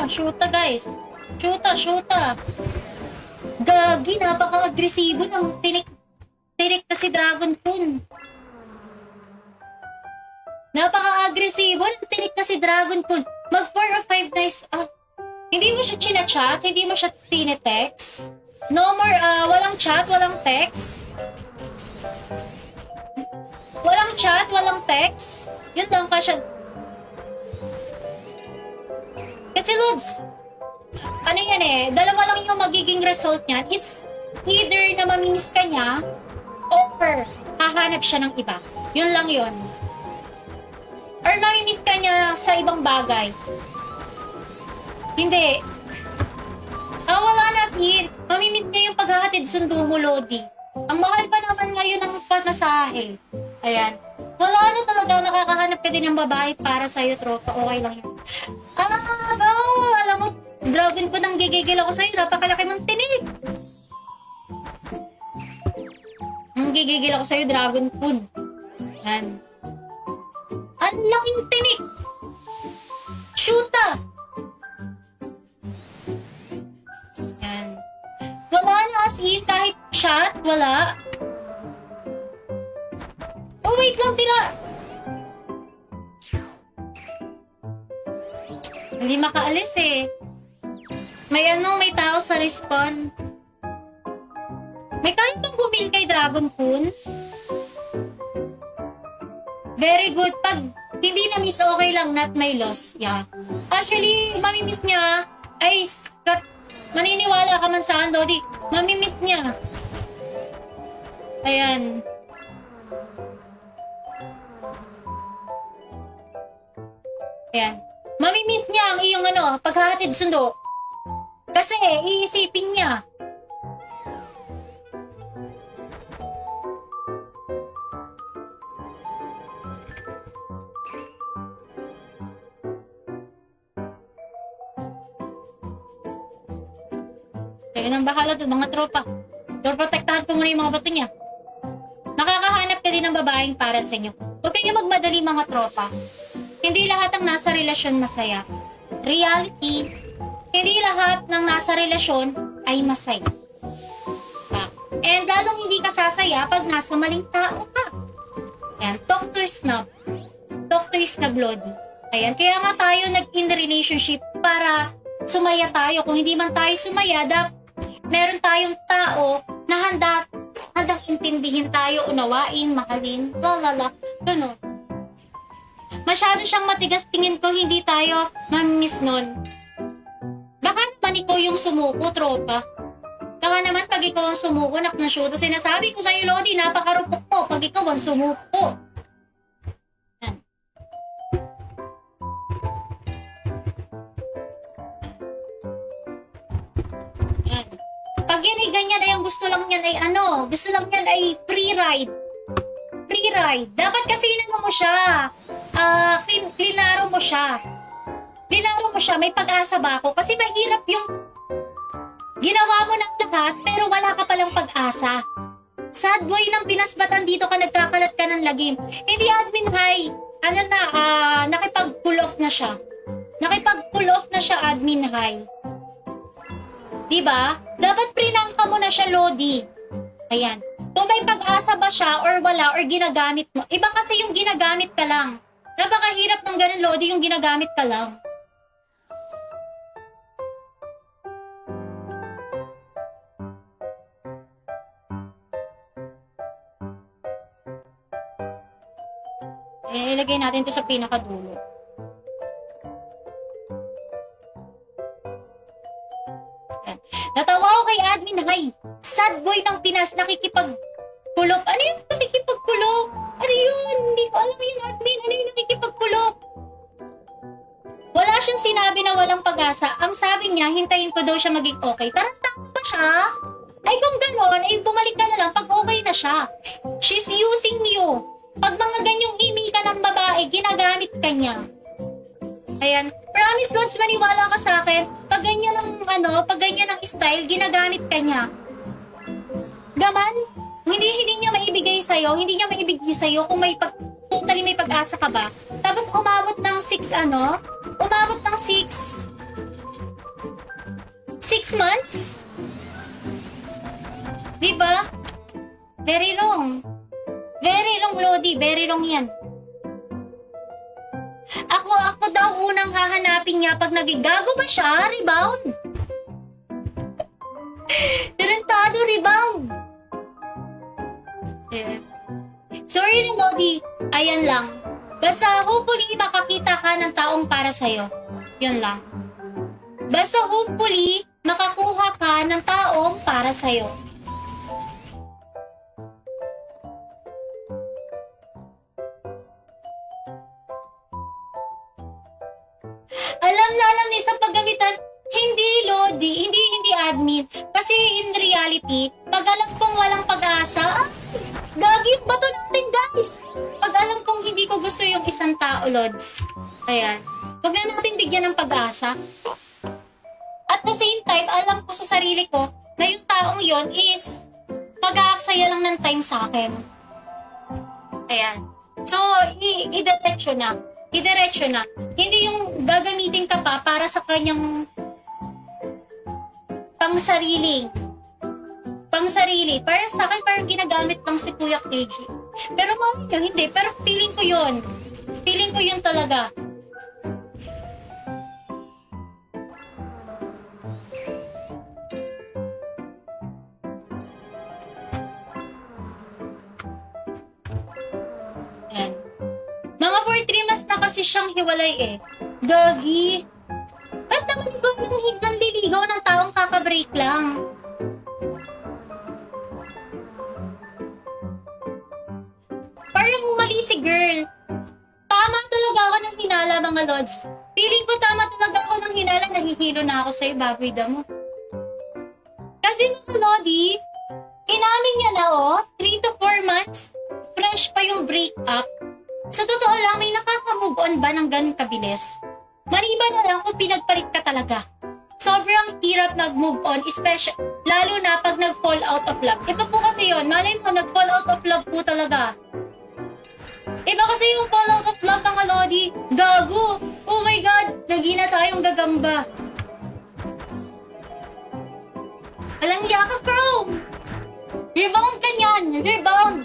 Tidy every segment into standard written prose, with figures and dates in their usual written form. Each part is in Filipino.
Shoota guys. Shoota. Gagi, napaka-agresibo ng tinik na si Dragon Kun. Napaka-agresibo ng tinik na si Dragon Kun. Mag 4 of 5 dice. Hindi mo siya chinachat, hindi mo siya tinetext. No more, walang chat, walang text. Walang chat, walang text. Yun lang ka siya. Kasi Lods, ano yan eh, dalawa lang yung magiging result niyan. It's either na mamimiss ka niya or hahanap siya ng iba. Yun lang yun. Or mamimiss ka niya sa ibang bagay. Hindi. Wala na sin. Mamimiss niya yung paghahatid sundo mo, Lodi. Ang mahal pa naman ngayon ng panasahe. Ayan. Wala na talaga, nakakahanap ka din ng babae para sa'yo, tropa. Okay lang yun. Alam mo, Dragon ko nang gigigil ako sa'yo. Napakalaki mong tinig. Nang gigigil ako sa'yo, Dragon Food. Yan. Ang laking tinig. Shoota. Yan. Wala na as in, kahit chat, wala. Oh, wait lang, Hindi makaalis eh. May tao sa respawn. May kahit bang bumil kay Dragon Kun? Very good. Pag hindi na-miss, okay lang. Not my loss. Yeah. Actually, mamimiss niya. Ay, maniniwala ka man sa akin, Dodi. Mamimiss niya. Ayan. Ayan. Mamimiss niya ang iyong paghahatid sundo. Kasi iisipin niya. Kaya nang bahala doon, mga tropa. Protektahan ko muna yung mga bato niya. Makakahanap ka din ng babaeng para sa inyo. Huwag kayo magmadali, mga tropa. Hindi lahat ng nasa relasyon masaya. Reality, hindi lahat ng nasa relasyon ay masaya. And lalong hindi ka sasaya pag nasa maling tao ka. Ayan, talk to snub. Talk to snub, Lodi. Ayan, kaya nga tayo nag-in relationship para sumaya tayo. Kung hindi man tayo sumaya, meron tayong tao na handang intindihin tayo, unawain, mahalin, lalala, gano'n. Masyado siyang matigas, tingin ko hindi tayo mamimiss nun. Baka naman ikaw yung sumuko, tropa. Baka naman pag ikaw ang sumuko, naknashoota, sinasabi ko sa'yo, Lodi, napakarupok mo pag ikaw ang sumuko. Yan. Yan. Pag yan ay ganyan, ay ang gusto lang yan ay gusto lang yan ay free ride. Free ride. Dapat kasi mo siya. Linaro mo siya. Linaro mo siya, may pag-asa ba ako? Kasi mahirap yung ginawa mo ng lahat, pero wala ka palang pag-asa. Sad boy ng pinasbatan, dito ka nagkakalat ka ng lagim. Hindi admin high. Nakipag-pull off na siya. Nakipag-pull off na siya, admin high. Diba? Dapat prinangka mo na siya, Lodi. Ayan. Kung may pag-asa ba siya or wala or ginagamit mo. Iba kasi yung ginagamit ka lang. Napakahirap ng ganun, Lodi, yung ginagamit ka lang. Ilagay natin to sa pinakadulo. Ayan. Natawa ko kay admin, hi. Sad boy ng Pinas, nakikipagkulop. Ano yung nakikipagkulop? Ano yun? Hindi ko alam yung admin. Ano yung nakikipagkulop? Wala siyang sinabi na walang pag-asa. Ang sabi niya, hintayin ko daw siya maging okay. Tarantang ba siya? Ay kung ganon, ay bumalik ka na lang pag okay na siya. She's using you. Pag mga ganyong imi ka ng babae, ginagamit ka niya. Ayan. Promise, Lods, maniwala ka sa akin. Pag ganyan ang style, ginagamit ka niya. Gaman, hindi niya maibigay sa'yo, kung totally may pag-asa ka ba. Tapos umabot ng 6, months? Diba? Very wrong. Very wrong, Lodi. Very wrong yan. Ako daw unang hahanapin niya pag nagigago ba siya? Rebound. Tarantado, rebound. Yeah. Sorry na, Lodi. Ayan lang. Basta hopefully makakita ka ng taong para sa'yo. Yun lang. Basta hopefully makakuha ka ng taong para sa'yo. Alam ni sa paggamitan, hindi Lodi, hindi admin. Kasi in reality, pag alam kong walang pag-asa, gagi yung bato natin guys. Pag alam kong hindi ko gusto yung isang tao, Lods. Ayan. Huwag na natin bigyan ng pag-asa. At the same time, alam ko sa sarili ko na yung taong yon is mag-aaksaya lang ng time sa akin. Ayan. So, i-diretso na. I-diretso na. Hindi yung gagamitin ka pa para sa kanyang pangsarili. Para sa akin, parang ginagamit lang si Kuya KG. Pero mami nyo, hindi. Pero feeling ko yun. Feeling ko yun talaga. Ayan. Mga 4-3 months na kasi siyang hiwalay eh. Gagi. Ba't naman ikaw nang liligaw ng taong kakabreak lang? Parang mali si girl. Tama talaga ako ng hinala, mga Lods. Feeling ko tama talaga ako ng hinala, nahihilo na ako sa'yo, baboy damo. Kasi mga Lodi, inamin niya na 3 to 4 months, fresh pa yung breakup. Sa totoo lang, may nakaka-move on ba ng ganun kabilis? Maliban na lang kung pinagpalit ka talaga. Sobrang hirap mag-move on, especially, lalo na pag nag-fall out of love. Iba po kasi yun, malay mo, nag-fall out of love po talaga. Iba kasi yung fall out of love, mga Lodi. Gago! Oh my God! Lagi na tayong gagamba. Walang iya ka, bro! Rebound ka niyan! Rebound!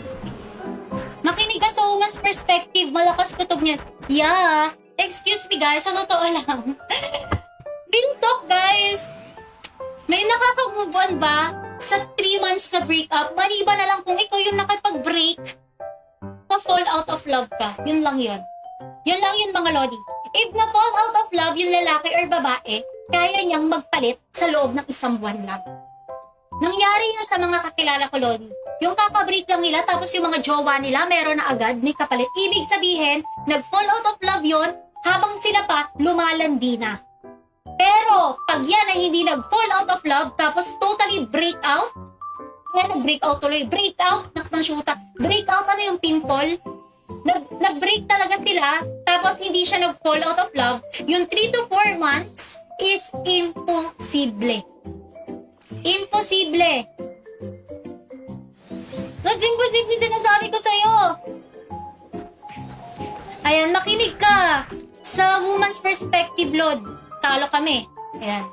Makinig ka sa woman's perspective, malakas kutob niya. Yeah! Excuse me guys, sa totoo lang. Real talk guys! May nakaka-move on ba sa 3 months na breakup? Maliban na lang kung ikaw yung nakipag-break na fall out of love ka. Yun lang yun. Yun lang yun, mga Lodi. If na fall out of love yung lalaki or babae, kaya niyang magpalit sa loob ng 1 buwan lang. Nangyari na sa mga kakilala ko, Lodi. Yung kakabreak lang nila, tapos yung mga jowa nila, meron na agad, may kapalit. Ibig sabihin, nag-fall out of love yon habang sila pa lumalandi na. Pero, pag yan ay hindi nag-fall out of love, tapos totally break out, nag-break out tuloy, break out, break out, ano yung pimple? Nag-break talaga sila, tapos hindi siya nag-fall out of love, yung 3 to 4 months is imposible. Imposible. Kasi imposible sinasabi ko sa'yo. Ayan, makinig ka sa woman's perspective, Lord. Talo kami. Ayan.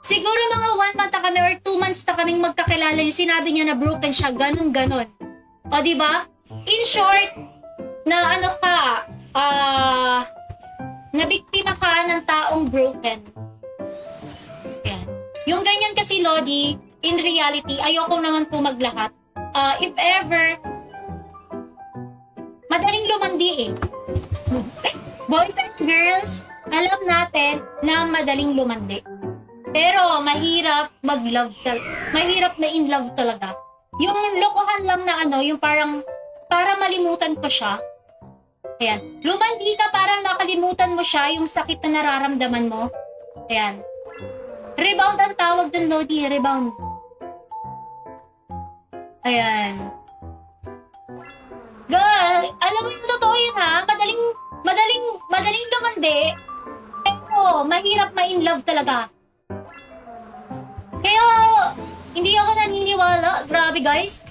Siguro mga 1 month na kami or 2 months na kaming magkakilala, yung sinabi niya na broken siya, ganun. O, diba? In short, na ano ka, nabiktima ka ng taong broken. Ayan. Yung ganyan kasi, Lodi, in reality, ayoko naman po maglahat. If ever, madaling lumandi eh. Boys and girls, alam natin na madaling lumandi. Pero mahirap mag-love mahirap ma-in love talaga. Yung lokohan lang na ano, yung parang para malimutan ko siya. Ayan. Lumandi ka para makalimutan mo siya, yung sakit na nararamdaman mo. Ayan. Rebound ang tawag dun, Lodi. Rebound. Ayan. Girl, alam mo yung totoo yun ha? Madaling lumandi. Pero mahirap ma-in love talaga. Kaya, hindi ako naniniwala. Grabe guys.